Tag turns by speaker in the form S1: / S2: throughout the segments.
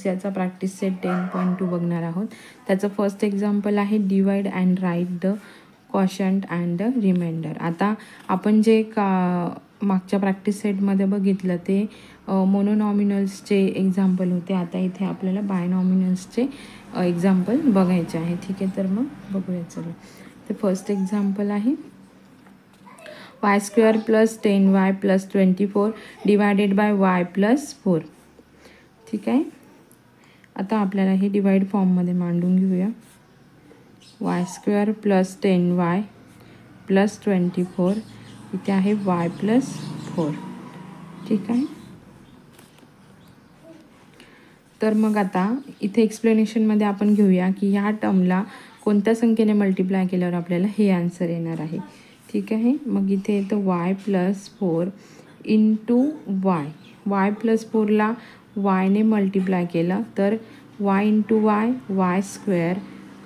S1: 10 याचा practice set 10.2 बघणार आहोत. त्याचं फर्स्ट एक्झाम्पल आहे divide and write the quotient and the remainder. आता आपण जे मागच्या प्रॅक्टिस सेटमध्ये बघितलं ते मोनोनॉमिनल्सचे एक्झाम्पल होते. आता इथे आपल्याला बायनॉमिनल्सचे एक्झाम्पल बघायचे आहे. ठीक आहे, तर मग बघूया चला. तर फर्स्ट एक्झाम्पल आहे y² + 10y + 24 divided by y + 4. ठीक आहे, आता आपल्याला हे डिवाइड फॉर्ममध्ये मांडून घेऊया. y² + 10y + 24 इथे आहे y + 4. ठीक आहे, तर मग आता इथे एक्सप्लेनेशनमध्ये आपण घेऊया की ह्या टर्मला कोणत्या संख्येने मल्टिप्लाय केल्यावर आपल्याला हे आन्सर येणार आहे. ठीक आहे, मग इथे येतं y + 4 × y + 4ला yने मल्टिप्लाय केलं तर y × y²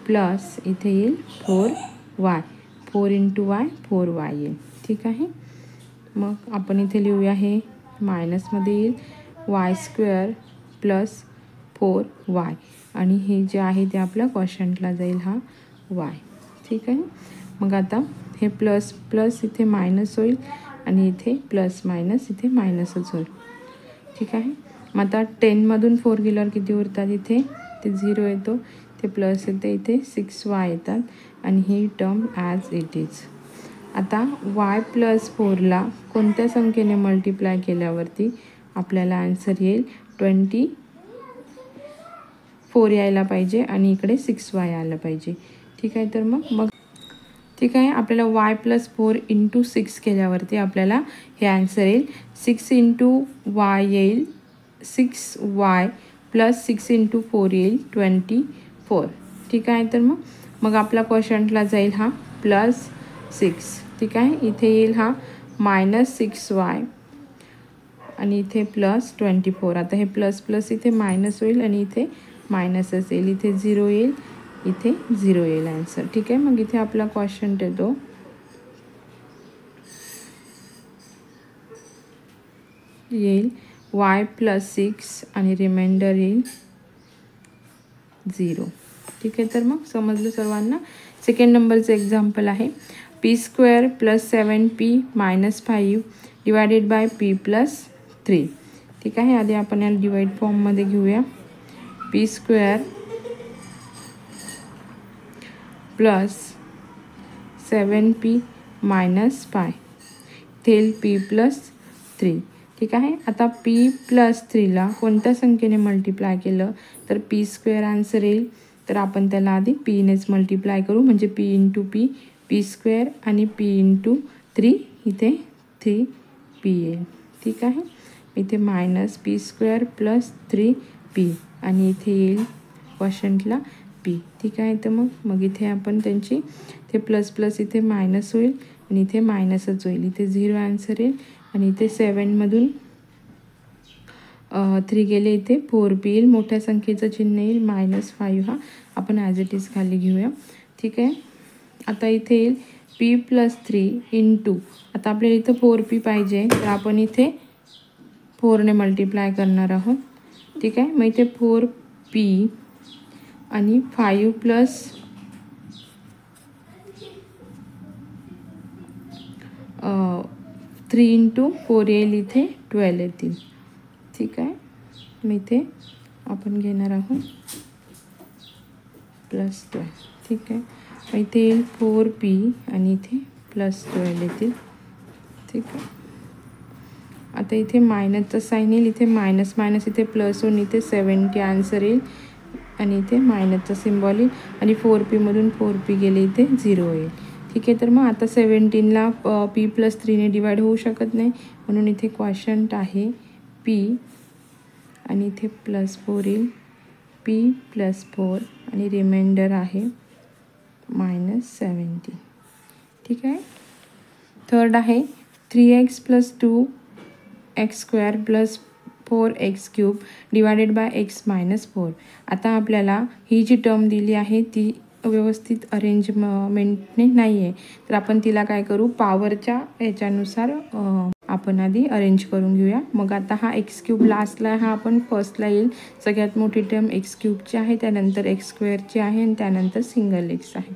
S1: प्लस इथे येईल 4y 4 × y 4y येईल. ठीक आहे, मग आपण इथे लिहूया हे मायनसमध्ये येईल y² + 4y आणि हे जे आहे ते आपल्या क्वोशंटला जाईल हा y. ठीक आहे, मग आता हे प्लस प्लस इथे मायनस होईल आणि इथे प्लस मायनस इथे मायनसच होईल. ठीक आहे, मग आता 10मधून 4 गेल्यावर किती उरतात इथे ते 0 येतो, ते प्लस येते, इथे 6y येतात आणि ही टर्म ॲज इट इज. आता y + 4ला कोणत्या संख्येने मल्टिप्लाय केल्यावरती आपल्याला आन्सर येईल 24 यायला पाहिजे आणि इकडे 6y आलं पाहिजे. ठीक आहे, तर मग ठीक आहे, आपल्याला y + 4 × 6 केल्यावरती आपल्याला हे आन्सर येईल 6 × y येईल 6y + 6 × 4 येईल 24. ठीक आहे, तर मग आपला क्वोशंटला जाईल हा +6. ठीक आहे, इथे येईल हा -6y आणि इथे +24. आता हे प्लस प्लस इथे मायनस होईल आणि इथे मायनसच येईल, इथे 0 येईल, इथे 0 येईल आन्सर. ठीक आहे, मग इथे आपला क्वोशंट येतो येईल y + 6 आणि रिमाइंडर येईल 0. ठीक आहे, तर मग समजलं सर्वांना. सेकंड नंबरचं एक्झाम्पल आहे p² + 7p - 5 divided by p + 3. ठीक आहे, आधी आपण याला डिवाइड फॉर्ममध्ये घेऊया. p² + 7p - 5 इथे p + 3. ठीक आहे, आता p + 3ला कोणत्या संख्येने मल्टिप्लाय केलं तर p² आन्सर येईल. तर आपण त्याला आधी pनेच मल्टिप्लाय करू, म्हणजे p × p p² आणि p × 3 इथे 3p येईल. ठीक आहे, इथे -p² + 3p आणि इथे येईल क्वोशंटला p. ठीक आहे, तर मग इथे आपण त्यांची ते प्लस प्लस इथे मायनस होईल आणि इथे मायनसच होईल, इथे 0 आन्सर येईल आणि इथे 7मधून 3 गेले, इथे 4p येईल. मोठ्या संख्येचं चिन्ह येईल -5 हा आपण ॲज इट इज खाली घेऊया. ठीक आहे, आता इथे येईल p + 3 × आता आपल्याला इथं 4p पाहिजे तर आपण इथे 4ने मल्टिप्लाय करणार आहोत. ठीक आहे, मग इथे 4p आणि 5 + 3 × 4 येईल, इथे 12 येतील. ठीक आहे, मग इथे आपण घेणार आहोत +12. ठीक आहे, मग इथे येईल 4p आणि इथे +12 येतील. ठीक आहे, आता इथे मायनसचं साईन येईल, इथे मायनस मायनस इथे प्लस होऊन इथे 70 आन्सर येईल आणि इथे मायनसचं सिम्बॉल येईल आणि 4pमधून 4p गेले, इथे 0 येईल. ठीक आहे, तर मग आता 17ला p + 3ने डिवाइड होऊ शकत नाही, म्हणून इथे क्वोशंट आहे p आणि इथे +4 येईल p + 4 आणि रिमाइंडर आहे -70. ठीक आहे, थर्ड आहे 3x + 2x² + 4x³ divided by x - 4. आता आपल्याला ही जी टर्म दिली आहे ती व्यवस्थित अरेंजमेंटने नाही आहे, तर आपण तिला काय करू, पॉवरच्या ह्याच्यानुसार आपण आधी अरेंज करून घेऊया. मग आता हा एक्स क्यूब लास्टला हा आपण फर्स्टला येईल. सगळ्यात मोठी टर्म एक्स क्यूबची आहे, त्यानंतर एक्स स्क्वेअरची आहे आणि त्यानंतर सिंगल एक्स आहे.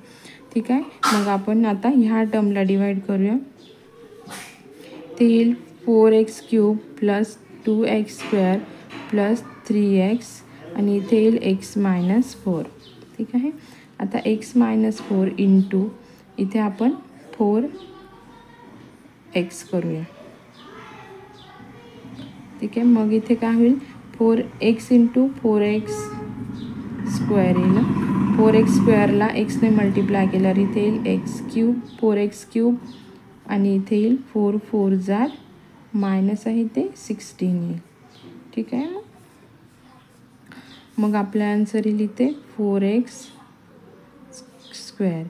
S1: ठीक आहे. मग आपण आता ह्या टर्मला डिवाईड करूया. ते येईल 4x cube plus 2x square plus 3x आणि इथे येईल x मायनस 4. ठीक आहे. आता x मायनस 4 इंटू इथे आपण 4x करूया. ठीक आहे. मग इथे काय होईल 4x इंटू 4x स्क्वेअर येईल. 4x स्क्वेअरला एक्सने मल्टिप्लाय केल्यावर इथे येईल एक्स क्यूब 4x क्यूब आणि इथे येईल 4 4 जार मायनस आहे ते 16 येईल. ठीक आहे. मग आपला आन्सर येईल इथे 4x स्क्वेअर,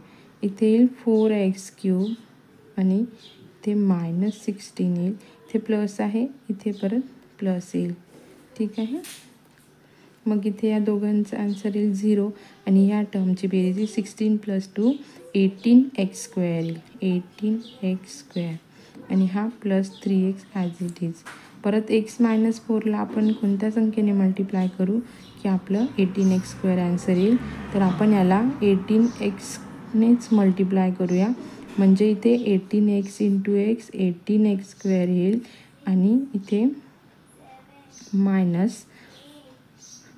S1: इथे येईल 4x क्यूब आणि इथे मायनस 16 येईल. इथे प्लस आहे, इथे परत प्लस येईल. ठीक आहे. मग इथे या दोघांचा आन्सर येईल 0 आणि या टर्मची बेरीज येईल 16 प्लस 2 18x स्क्वेअर येईल. 18x स्क्वेअर आणि हा plus 3x as it is. परत x मायनस 4ला आपण कोणत्या संख्येने मल्टिप्लाय करू की आपलं 18x स्क्वेअर आन्सर येईल. तर आपण याला 18xनेच मल्टिप्लाय करूया. म्हणजे इथे 18x into x 18x square येईल आणि इथे मायनस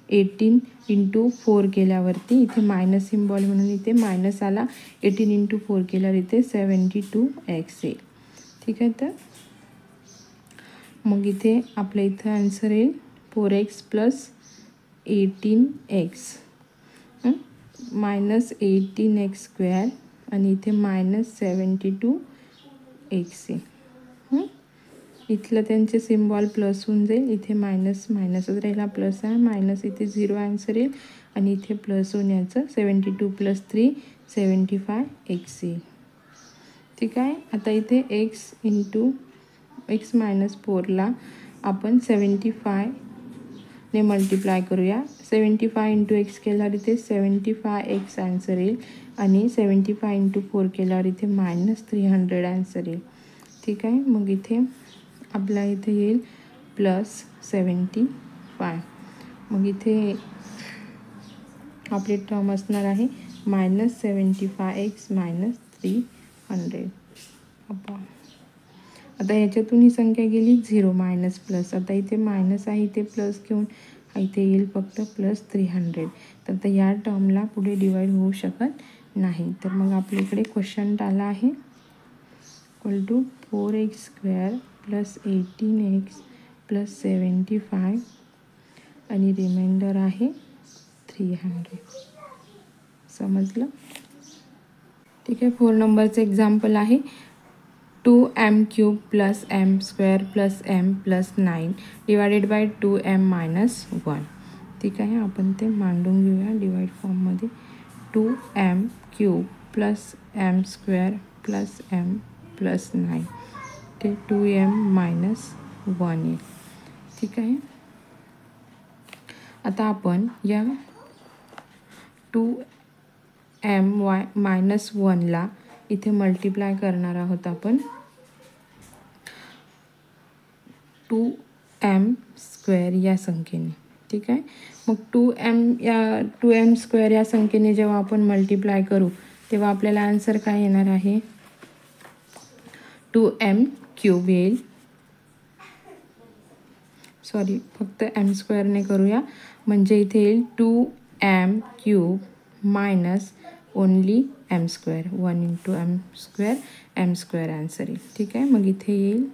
S1: 18 इंटू 4 केल्यावरती इथे मायनस सिम्बॉल म्हणून इथे मायनस आला. 18 इंटू 4 केल्यावर इथे 72x येईल. ठीक आहे. तर मग इथे आपल्या इथं आन्सर येईल 4x plus 18x minus 18x square आणि इथे मायनस 72x येईल. इथलं त्यांचे सिम्बॉल प्लस होऊन जाईल. इथे मायनस मायनसच राहिला, प्लस आहे मायनस इथे 0 आन्सर येईल आणि इथे प्लस होण्याचं 72 प्लस 3 75x येईल. ठीक आहे. आता इथे x इंटू x मायनस 4ला आपण 75ने मल्टिप्लाय करूया. 75 इंटू एक्स केल्यावर इथे 75x आन्सर येईल आणि 75 इंटू 4 केल्यावर इथे मायनस 300 आन्सर येईल. ठीक आहे. मग इथे आपला इथे येईल प्लस 75. मग इथे आपली टर्म असणार आहे मायनस 75x मायनस 300 अपॉन. आता ह्याच्यातून ही संख्या गेली 0 मायनस प्लस. आता इथे मायनस आहे, इथे प्लस घेऊन इथे येईल फक्त प्लस 300. तर आता या टर्मला पुढे डिवाईड होऊ शकत नाही. तर मग आपल्या इकडे क्वेश्चन आला आहे equal to 4x square plus 18x plus 75 आणि रिमाइंडर आहे 300. समजलं. ठीक आहे. 4 नंबरचं एक्झाम्पल आहे 2m cube plus m square plus m plus 9 divided by 2m minus 1. ठीक आहे. आपण ते मांडून घेऊया डिवाइड फॉर्ममध्ये. 2m cube plus m square plus m plus 9 ते 2m मायनस 1 येईल. ठीक आहे. आता आपण या 2m मायनस 1ला इथे मल्टिप्लाय करणार आहोत आपण 2m स्क्वेअर या संख्येने. ठीक आहे. मग 2m स्क्वेअर या संख्येने जेव्हा आपण मल्टिप्लाय करू तेव्हा आपल्याला आन्सर काय येणार आहे 2m क्यूब येईल. सॉरी, फक्त m स्क्वेअरने करूया. म्हणजे इथे येईल 2m cube minus only m square. 1 into m square m square answer येईल. ठीक आहे. मग इथे येईल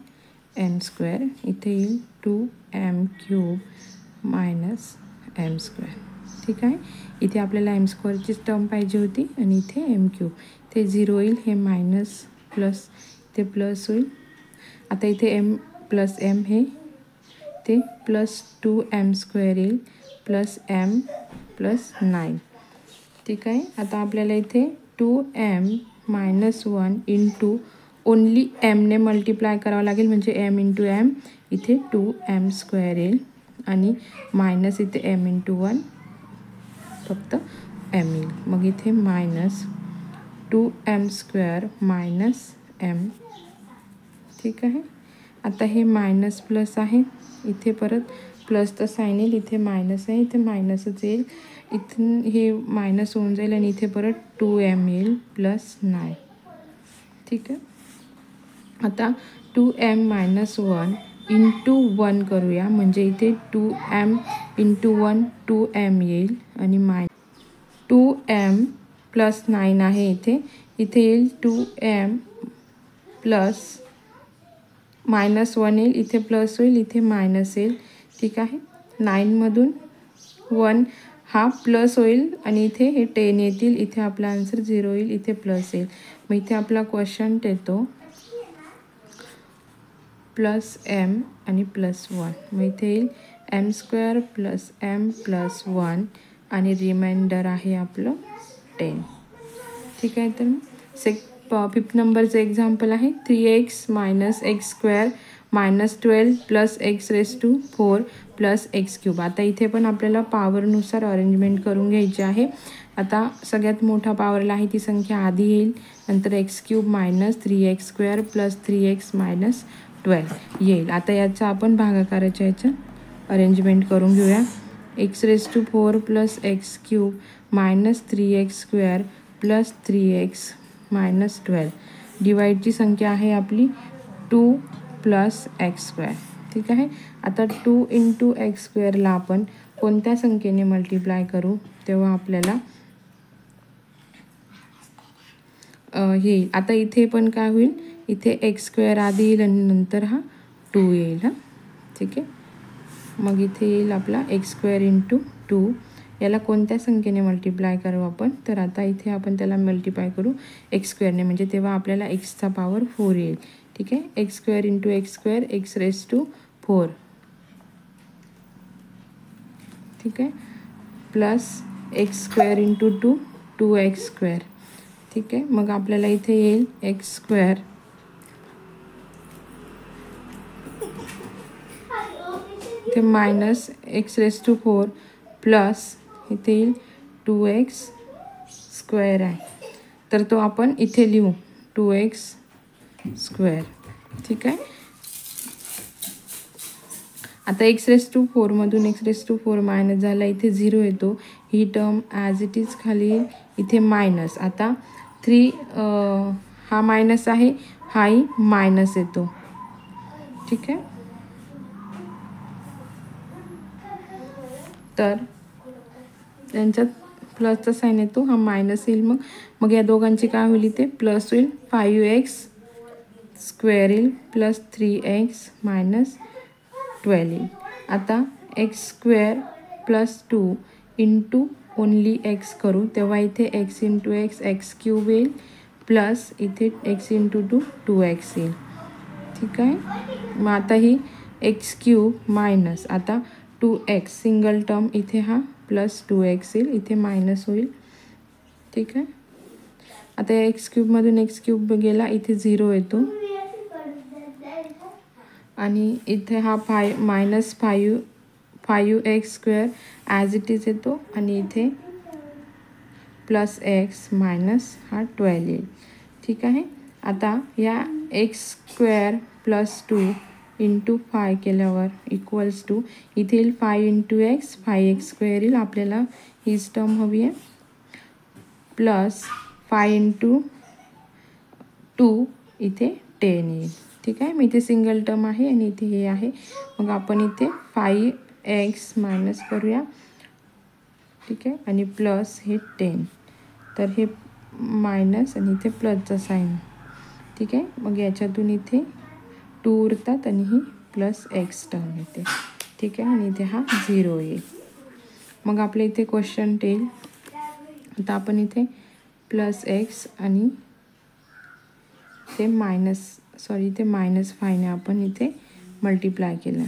S1: m स्क्वेअर, इथे येईल 2m cube minus m square. ठीक आहे. इथे आपल्याला m स्क्वेअरचीच टर्म पाहिजे होती आणि इथे m क्यूब. ते 0 येईल, हे मायनस प्लस ते प्लस होईल. आता इथे m प्लस m हे ते प्लस 2m स्क्वेअर येईल प्लस m प्लस 9. ठीक आहे. आता आपल्याला इथे 2m मायनस 1 इंटू ओनली mने मल्टिप्लाय करावं लागेल. म्हणजे m इंटू m इथे 2m स्क्वेअर येईल आणि मायनस इथे m इंटू 1 फक्त m येईल. मग इथे minus 2m square minus m. ठीक आहे. आता हे मायनस प्लस आहे, इथे परत प्लसचं साईन येईल, इथे मायनस आहे, इथे मायनसच येईल, इथून हे मायनस होऊन जाईल आणि इथे परत 2m येईल प्लस 9. ठीक आहे. आता 2m - 1 इंटू 1 करूया, म्हणजे इथे 2m इंटू 1 2m येईल आणि 2m प्लस 9 आहे, इथे येईल 2m प्लस -1 येईल, इथे प्लस होईल, इथे मायनस येईल. ठीक आहे. 9मधून 1 हा प्लस होईल आणि इथे हे 10 येतील, इथे आपला आन्सर 0 येईल, इथे प्लस येईल. मग इथे आपला क्वेश्चन येतो प्लस m आणि प्लस 1. मग इथे येईल m² प्लस m प्लस 1 आणि रिमाइंडर आहे आपलं 10. ठीक आहे. तर 5th नंबरचं एक्झाम्पल आहे 3x - x² - 12 plus x⁴ plus x³ आता इथे पण आपल्याला पॉवरनुसार अरेंजमेंट करून घ्यायची आहे. आता सगळ्यात मोठा पॉवरला आहे ती संख्या आधी येईल, नंतर x³ minus 3x² plus 3x minus 12 येईल. आता याचा आपण भागाकाराच्या याचं अरेंजमेंट करून घेऊया. x⁴ plus x³ minus 3x² plus 3x minus 12 डिवाईडची संख्या आहे आपली 2 प्लस x². ठीक आहे. आता 2 इंटू x²ला आपण कोणत्या संख्येने मल्टिप्लाय करू तेव्हा आपल्याला येईल. आता इथे पण काय होईल, इथे x² आधी येईल आणि नंतर हा 2 येईल. हां. ठीक आहे. मग इथे येईल आपला x² इंटू 2. याला कोणत्या संख्येने मल्टिप्लाय करू आपण, तर आता इथे आपण त्याला मल्टिप्लाय करू x²ने, म्हणजे तेव्हा आपल्याला xचा पॉवर 4 येईल. ठीक आहे. x² into x², x⁴. ठीक आहे. Plus x² into 2, 2x². ठीक आहे. मग आपल्याला इथे येईल x² इथे मायनस x⁴ प्लस इथे येईल 2x² आहे, तर तो आपण इथे लिहू 2x². ठीक आहे. आता x⁴ मधून x⁴ मायनस झाला, इथे 0 येतो, ही टर्म ॲज इट इज खाली येईल, इथे मायनस. आता 3 हा मायनस आहे, हाही मायनस येतो. ठीक आहे. तर त्यांच्यात प्लसचा साईन येतो, हा मायनस येईल. मग या दोघांची काय होईल, इथे प्लस होईल, 5x² येईल प्लस 3x मायनस 12 येईल. आता x² plus 2 into only x करू, तेव्हा इथे x इंटू x x³ येईल प्लस इथे x इंटू 2 2x येईल. ठीक आहे. मग आता ही x³ मायनस आता 2x सिंगल टर्म, इथे हा प्लस 2x येईल, इथे मायनस होईल. ठीक आहे. आता या x³ मधून x³ गेला, इथे 0 येतो आणि इथे हा minus 5x² as it is येतो आणि इथे प्लस x मायनस हा 12 येईल. ठीक आहे. आता या x² प्लस 2 इंटू 5 केल्यावर इक्वल्स टू इथे येईल 5 इंटू x 5x² येईल, आपल्याला हीच टर्म हवी आहे, प्लस 5 इंटू 2 इथे 10 येईल. ठीक आहे. मी इथे सिंगल टर्म आहे आणि इथे हे आहे, मग आपण इथे 5x मायनस करूया. ठीक आहे. आणि प्लस हे 10, तर हे मायनस आणि इथे प्लसचा साईन. ठीक आहे. मग याच्यातून इथे 2 उरतात आणि ही प्लस x टर्म येते. ठीक आहे. आणि इथे हा 0 येईल. मग आपल्या इथे क्वेश्चन येईल, आता आपण इथे प्लस x आणि ते इथे -5ने आपण इथे मल्टिप्लाय केलं,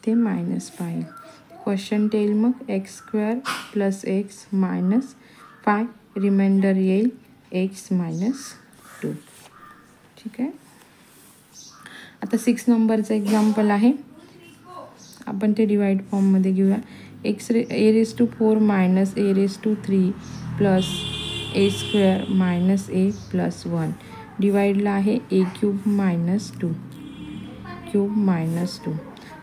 S1: ते -5. क्वेश्चन येईल मग x² plus x minus 5 remainder येईल x मायनस 2. ठीक आहे. आता 6 नंबरचं एक्झाम्पल आहे, आपण ते डिवाइड फॉर्ममध्ये घेऊया. a⁴ minus a⁴ plus a² minus a plus 1 डिवाइडला आहे ए क्यूब मायनस 2 क्यूब मायनस 2.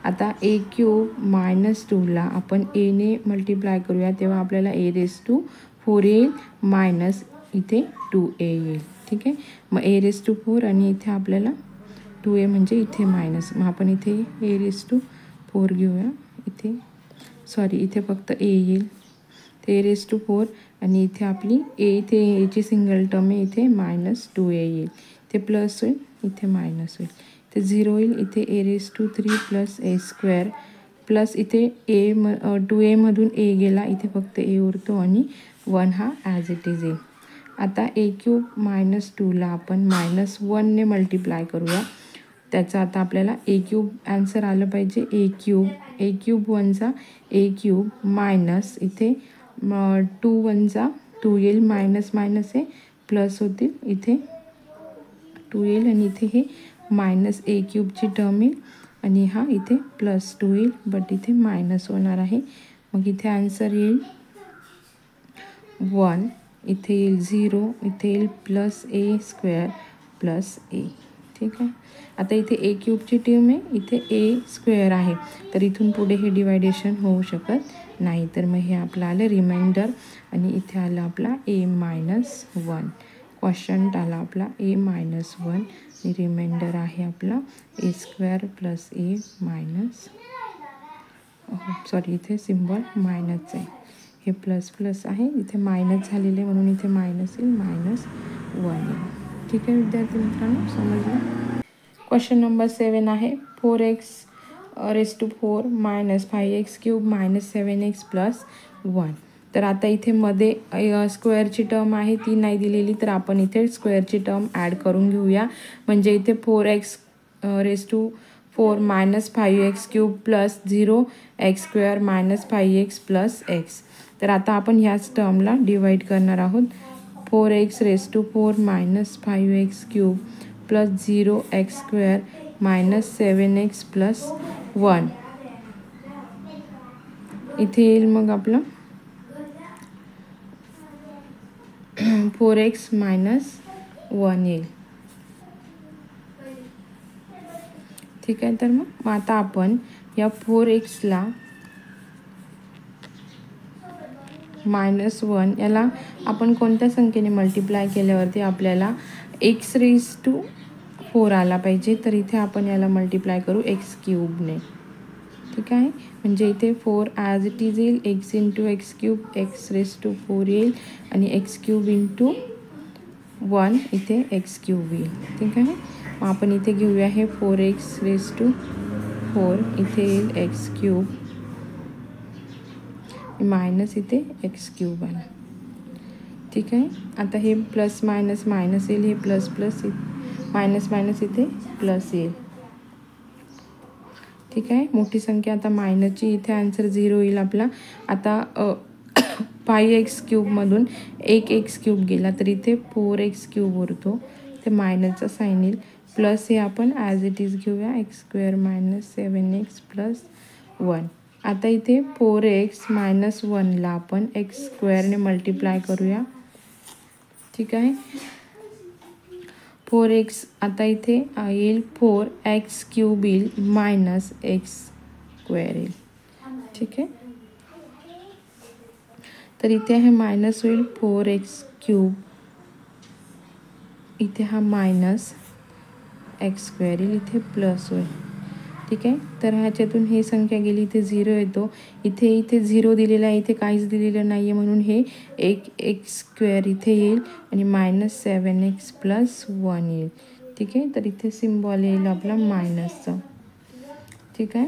S1: आता ए क्यूब मायनस 2ला आपण एने मल्टिप्लाय करूया तेव्हा आपल्याला ए रेस टू 4 येईल मायनस इथे 2a येईल. ठीक आहे. मग ए रेस टू 4 आणि इथे आपल्याला 2a म्हणजे इथे मायनस. मग आपण इथे ए रेस टू 4 घेऊया. इथे फक्त ए येईल. ते ए रेस टू 4 आणि इथे आपली इथे एची सिंगल टर्म आहे, इथे मायनस 2a येईल. ते प्लस होईल, इथे मायनस होईल. ते 0 होईल. इथे a raise to 3 plus a square plus इथे 2a मधून ए गेला, इथे फक्त ए उरतो आणि 1 हा ॲज इट इज येईल. आता ए क्यूब मायनस 2ला आपण मायनस 1ने मल्टिप्लाय करूया. त्याचा आता आपल्याला ए क्यूब ॲन्सर आलं पाहिजे. ए क्यूब 1चा ए क्यूब मायनस इथे 2 1चा 2 येईल, मायनस मायनस आहे प्लस होतील, इथे 2 येईल आणि इथे हे मायनस ए क्यूबची टर्म येईल आणि हा इथे प्लस 2 येईल, बट इथे मायनस होणार आहे. मग इथे आन्सर येईल 1, इथे येईल 0, इथे येईल प्लस ए स्क्वेअर प्लस ए. ठीक आहे. आता इथे ए क्यूबची टर्म आहे, इथे ए स्क्वेअर आहे, तर इथून पुढे हे डिवायडेशन होऊ शकत नाही. तर मग हे आपलं आलं रिमाइंडर आणि इथे आलं आपला ए मायनस 1. क्वेश्चन आला आपला ए मायनस 1 आणि रिमाइंडर आहे आपला ए स्क्वेअर प्लस ए मायनस इथे सिम्बॉल मायनस आहे, हे प्लस प्लस आहे, इथे मायनस झालेले म्हणून इथे मायनस येईल, मायनस 1 येईल. ठीक आहे विद्यार्थी मित्रांनो, समजलं. क्वेश्चन नंबर 7 आहे 4x raise to 4 minus 5x cube minus 7x plus 1. तर आता इथे मध्ये स्क्वेअरची टर्म आहे ती नाही दिलेली, तर आपण इथे स्क्वेअरची टर्म ॲड करून घेऊया. म्हणजे इथे 4x raise to 4 minus 5x cube plus 0x square minus 5x plus x. तर आता आपण ह्याच टर्मला डिवाइड करणार आहोत. 4x raise to 4 minus 5x cube plus 0x square minus 7x plus 1. इथे येईल मग आपलं 4x मायनस 1 येईल. ठीक आहे. तर मग आता आपण या 4xला मायनस 1 याला आपण कोणत्या संख्येने मल्टिप्लाय केल्यावरती आपल्याला x रेस टू 4 आला पाहिजे. तर इथे आपण याला मल्टिप्लाय करू x क्यूबने. ठीक आहे. म्हणजे इथे 4 ॲज इट इज येईल, x into x cube x raise to 4 येईल आणि x क्यूब इंटू 1 इथे x क्यूब येईल. ठीक आहे. मग आपण इथे घेऊया हे 4x रेस टू 4, इथे येईल x क्यूब मायनस इथे x क्यूब आला. ठीक आहे. आता हे प्लस मायनस मायनस येईल, हे प्लस प्लस मायनस मायनस इथे प्लस येईल. ठीक आहे. मोठी संख्या आता मायनसची, इथे आन्सर 0 येईल आपला. आता 5x क्यूबमधून एक x क्यूब गेला तर इथे 4x क्यूब उरतो, ते मायनसचा साईन येईल. प्लस हे आपण ॲज इट इज घेऊया, x square minus 7x plus 1. आता इथे 4x मायनस 1ला आपण x स्क्वेअरने मल्टिप्लाय करूया. ठीक आहे. 4x आता इथे येईल 4x क्यूब येईल मायनस x स्क्वेअर येईल. ठीक आहे. तर इथे हे मायनस होईल 4x क्यूब, इथे हा मायनस x स्क्वेअर येईल, इथे प्लस होईल. ठीक आहे. तर ह्याच्यातून हे संख्या गेली, इथे 0 येतो, इथे 0 दिलेला आहे, इथे काहीच दिलेलं नाही आहे म्हणून हे एक x स्क्वेअर इथे येईल आणि मायनस 7x प्लस 1 येईल. ठीक आहे. तर इथे सिम्बॉल येईल आपला मायनसचा. ठीक आहे.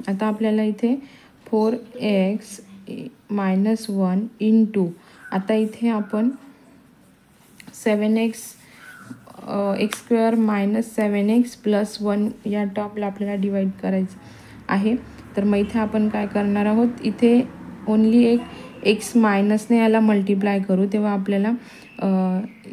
S1: आता आपल्याला इथे 4x मायनस 1 इंटू, आता इथे आपण 7x x square minus 7x plus 1 या टर्मला आपल्याला डिवाइड करायचं आहे. तर मग इथे आपण काय करणार आहोत, इथे ओन्ली एक एक्स मायनसने याला मल्टिप्लाय करू, तेव्हा आपल्याला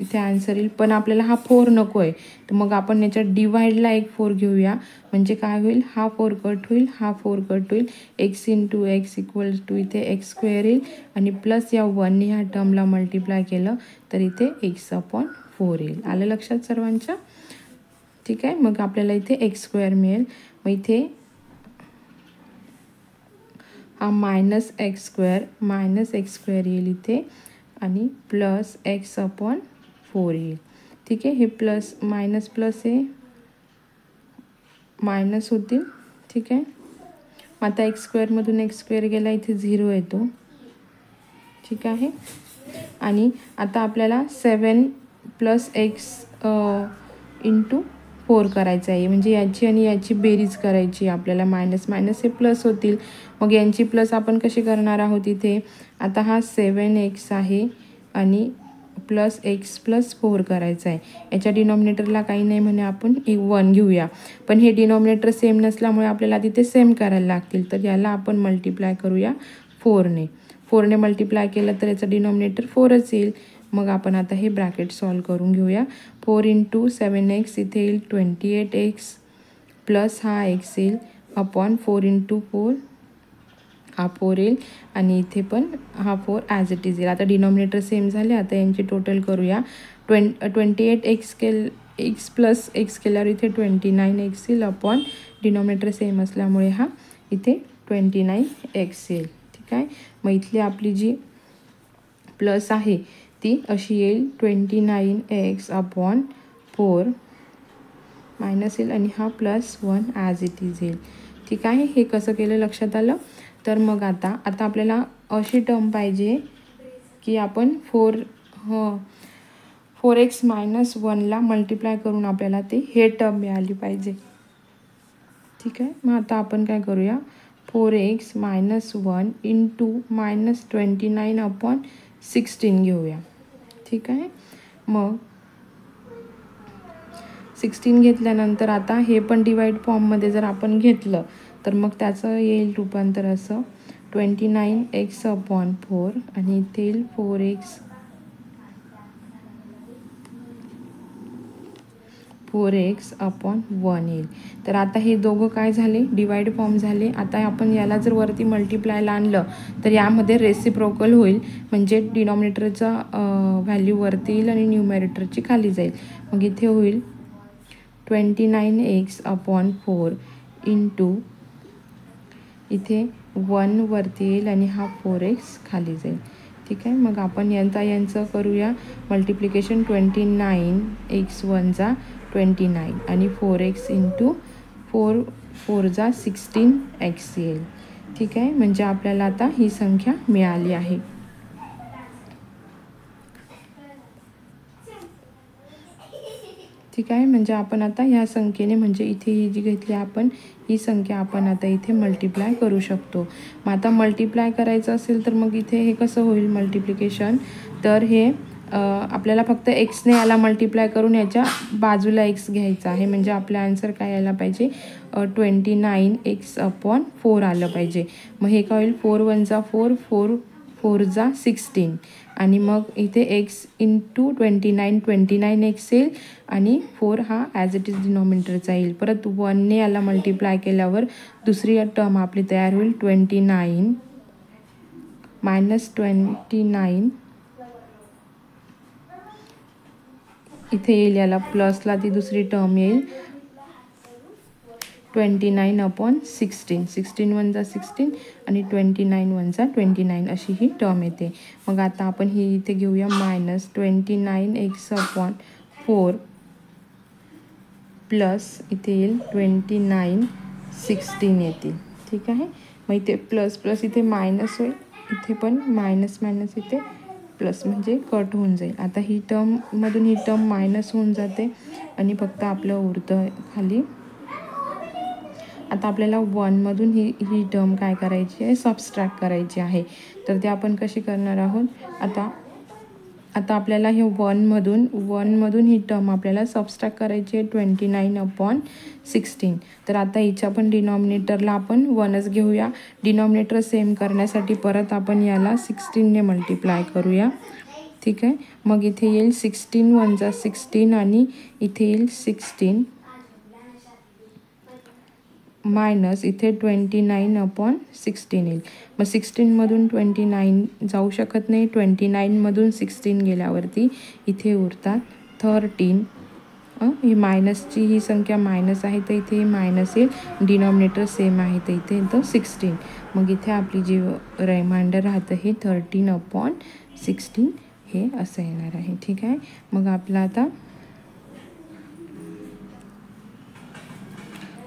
S1: इथे आन्सर येईल. पण आपल्याला हा 4 नको आहे, तर मग आपण याच्यात डिवाइडला एक 4 घेऊया. म्हणजे काय होईल, हा 4 कट होईल, हा 4 कट होईल, x into x equals to इथे एक्स स्क्वेअर येईल आणि प्लस या 1ने ह्या टर्मला मल्टिप्लाय केलं तर इथे x अपॉन 4 येईल. आलं लक्षात सर्वांच्या? ठीक आहे. मग आपल्याला इथे एक्स स्क्वेअर मिळेल. मग इथे हा मायनस एक्स स्क्वेअर येईल इथे आणि प्लस एक्स अपॉन 4 येईल. ठीक आहे. हे प्लस मायनस प्लस हे मायनस होतील. ठीक आहे. आता एक्स स्क्वेअरमधून एक्स स्क्वेअर गेला, इथे 0 येतो. ठीक आहे. आणि आता आपल्याला 7 + x × 4 करायचं आहे. म्हणजे याची आणि याची बेरीज करायची आपल्याला. मायनस मायनस हे प्लस होतील. मग यांची प्लस आपण कशी करणार आहोत इथे? आता हा 7x आहे आणि प्लस x + 4 करायचा आहे. याच्या डिनॉमिनेटरला काही नाही म्हणे, आपण 1 घेऊया. पण हे डिनॉमिनेटर सेम नसल्यामुळे आपल्याला तिथे सेम करायला लागतील. तर याला आपण मल्टिप्लाय करूया 4ने. 4ने मल्टिप्लाय केलं तर याचं डिनॉमिनेटर 4च येईल. मग आपण आता हे ब्रॅकेट सॉल्व करून घेऊया. 4 × 7x इथे येईल 28x प्लस हा x येईल अपॉन 4 × 4 हा 4 येईल आणि इथे पण हा 4 ॲज इट इज येईल. आता डिनॉमिनेटर सेम झाले. आता यांची टोटल करूया. 28x x प्लस x केल्यावर इथे 29x येईल अपॉन डिनॉमिनेटर सेम असल्यामुळे हा इथे 29x येईल. ठीक आहे. मग इथली आपली जी प्लस आहे ती अशी येईल 29x अपॉन 4 मायनस येईल आणि हा +1 ॲज इट इज येईल. ठीक आहे. हे कसं केलं लक्षात आलं? तर मग आता आपल्याला अशी टर्म पाहिजे की आपण 4x - 1ला मल्टिप्लाय करून आपल्याला हे टर्म मिळाली पाहिजे. ठीक आहे. मग आता आपण काय करूया? 4x - 1 × -29/16 घेऊया. ठीक आहे. मग 16 घेतल्यानंतर आता हे पण डिवाइड फॉर्ममध्ये जर आपण घेतलं तर मग त्याचं येईल रूपांतर असं 29x अपॉन 4 आणि इथे येईल 4x अपॉन 1 येईल. तर आता हे दोघं काय झाले? डिवाइड फॉर्म झाले. आता आपण याला जर वरती मल्टिप्लायला आणलं तर यामध्ये रेसिप्रोकल होईल. म्हणजे डिनॉमिनेटरचा व्हॅल्यू वरती येईल आणि न्यूमरेटरची खाली जाईल. मग इथे होईल 29x अपॉन 4 × इथे 1 वरती येईल आणि हा 4x खाली जाईल. ठीक आहे. मग आपण यांचं करूया मल्टिप्लिकेशन. 29x 1 = 29 आणि 4x × 4 4 = 16x येईल. ठीक आहे. म्हणजे आपल्याला आता ही संख्या मिळाली आहे. ठीक आहे. म्हणजे आपण आता ह्या संख्येने, म्हणजे इथे ही जी घेतली आपण ही संख्या आपण आता इथे मल्टिप्लाय करू शकतो. मग आता मल्टिप्लाय करायचं असेल तर मग इथे हे कसं होईल मल्टिप्लिकेशन? तर हे आपल्याला फक्त एक्सने याला मल्टिप्लाय करून याच्या बाजूला एक्स घ्यायचा आहे. म्हणजे आपला आन्सर काय यायला पाहिजे? 29x अपॉन 4 आलं पाहिजे. मग हे काय होईल? 4 × 1 = 4 4 4 = 16 आणि मग इथे x × 29 29x येईल आणि 4 हा ॲज इट इज डिनॉमिनेटरचा येईल. परत 1ने याला मल्टिप्लाय केल्यावर दुसरी टर्म आपली तयार होईल 29 - 29 इथे येईल. याला प्लसला ती दुसरी टर्म येईल 29 अपॉन 16 16 × 1 = 16 आणि 29 × 1 = 29 अशी ही टर्म येते. मग आता आपण ही इथे घेऊया -29x अपॉन 4 प्लस इथे येईल 29 16 येतील. ठीक आहे. मग इथे प्लस प्लस इथे मायनस होईल. इथे पण मायनस मायनस इथे प्लस म्हणजे कट होऊन जाईल. आता ही टर्ममधून ही टर्म मायनस होऊन जाते आणि फक्त आपलं उरतं खाली. आता आपल्याला 1मधून ही टर्म काय करायची आहे? सबस्ट्रॅक्ट करायची आहे. तर ते आपण कशी करणार आहोत? आता आपल्याला हे 1मधून ही टर्म आपल्याला सबस्ट्रॅक्ट करायची आहे 29/16. तर आता हिच्या पण डिनॉमिनेटरला आपण 1च घेऊया. डिनॉमिनेटर सेम करण्यासाठी परत आपण याला 16ने मल्टिप्लाय करूया. ठीक आहे. मग इथे येईल 16 × 1 = 16 आणि इथे येईल 16 मायनस इथे 29/16 येईल. मग 16मधून 29 जाऊ शकत नाही. 29मधून 16 गेल्यावरती इथे उरतात 13 ही मायनसची ही संख्या मायनस आहे तर इथे मायनस येईल, डिनॉमिनेटर सेम आहे तर इथे येतं 16. मग इथे आपली जी रिमाइंडर राहतं हे 13/16 हे असं येणार आहे. ठीक आहे. मग आपला आता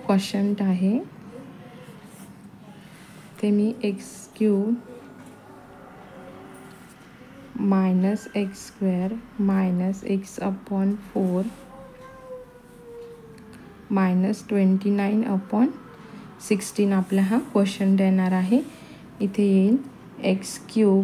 S1: क्वेश्चन आहे ते मी x³ minus x² minus x/4 minus 29/16 आपला हा क्वेश्चन देणार आहे. इथे येईल x³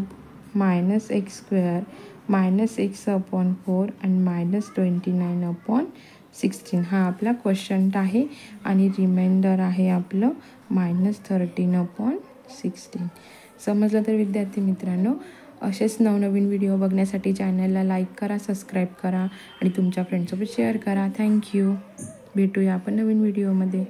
S1: minus x² minus x/4 आणि मायनस 29/16 हा आपला क्वेश्चन आहे आणि रिमाइंडर आहे आपलं मायनस 13/16. समजलं तर विद्यार्थी मित्रांनो, असेच नवनवीन व्हिडिओ बघण्यासाठी चॅनलला लाईक करा, सबस्क्राईब करा आणि तुमच्या फ्रेंड्ससोबत शेअर करा. थँक्यू. भेटूया आपण नवीन व्हिडिओमध्ये.